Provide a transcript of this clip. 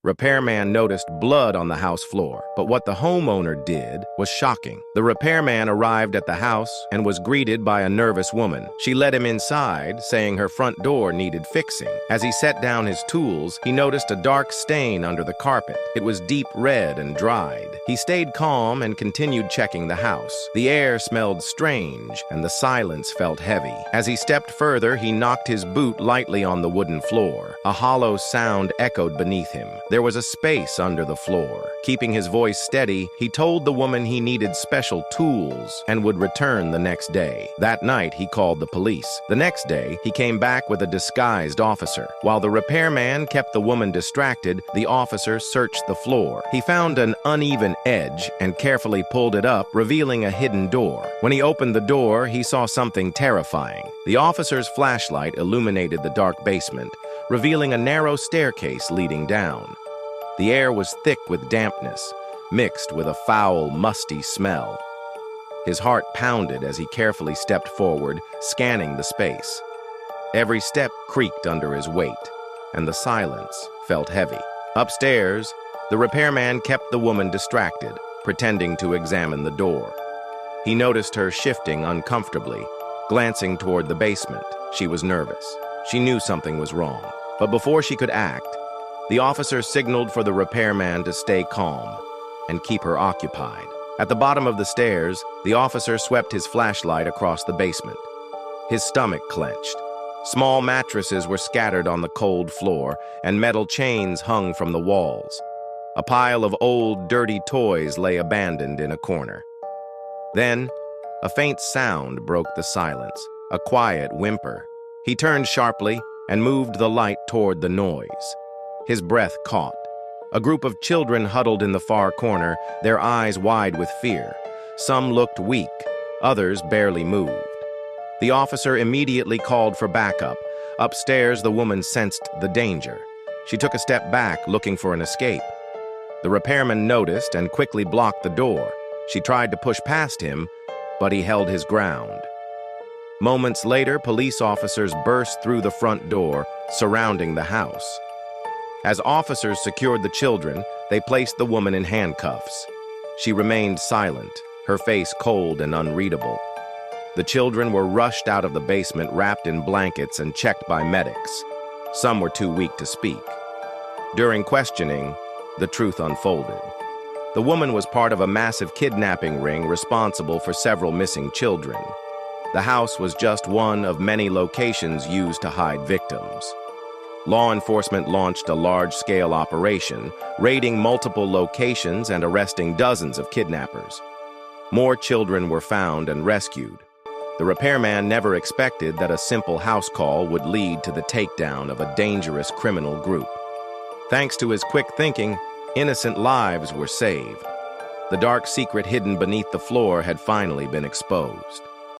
Repairman noticed blood on the house floor, but what the homeowner did was shocking. The repairman arrived at the house and was greeted by a nervous woman. She led him inside, saying her front door needed fixing. As he set down his tools, he noticed a dark stain under the carpet. It was deep red and dried. He stayed calm and continued checking the house. The air smelled strange, and the silence felt heavy. As he stepped further, he knocked his boot lightly on the wooden floor. A hollow sound echoed beneath him. There was a space under the floor. Keeping his voice steady, he told the woman he needed special tools and would return the next day. That night, he called the police. The next day, he came back with a disguised officer. While the repairman kept the woman distracted, the officer searched the floor. He found an uneven edge and carefully pulled it up, revealing a hidden door. When he opened the door, he saw something terrifying. The officer's flashlight illuminated the dark basement, revealing a narrow staircase leading down. The air was thick with dampness, mixed with a foul, musty smell. His heart pounded as he carefully stepped forward, scanning the space. Every step creaked under his weight, and the silence felt heavy. Upstairs, the repairman kept the woman distracted, pretending to examine the door. He noticed her shifting uncomfortably, glancing toward the basement. She was nervous. She knew something was wrong. But before she could act, the officer signaled for the repairman to stay calm and keep her occupied. At the bottom of the stairs, the officer swept his flashlight across the basement. His stomach clenched. Small mattresses were scattered on the cold floor, and metal chains hung from the walls. A pile of old, dirty toys lay abandoned in a corner. Then, a faint sound broke the silence, a quiet whimper. He turned sharply and moved the light toward the noise. His breath caught. A group of children huddled in the far corner, their eyes wide with fear. Some looked weak, others barely moved. The officer immediately called for backup. Upstairs, the woman sensed the danger. She took a step back, looking for an escape. The repairman noticed and quickly blocked the door. She tried to push past him, but he held his ground. Moments later, police officers burst through the front door, surrounding the house. As officers secured the children, they placed the woman in handcuffs. She remained silent, her face cold and unreadable. The children were rushed out of the basement wrapped in blankets and checked by medics. Some were too weak to speak. During questioning, the truth unfolded. The woman was part of a massive kidnapping ring responsible for several missing children. The house was just one of many locations used to hide victims. Law enforcement launched a large-scale operation, raiding multiple locations and arresting dozens of kidnappers. More children were found and rescued. The repairman never expected that a simple house call would lead to the takedown of a dangerous criminal group. Thanks to his quick thinking, innocent lives were saved. The dark secret hidden beneath the floor had finally been exposed.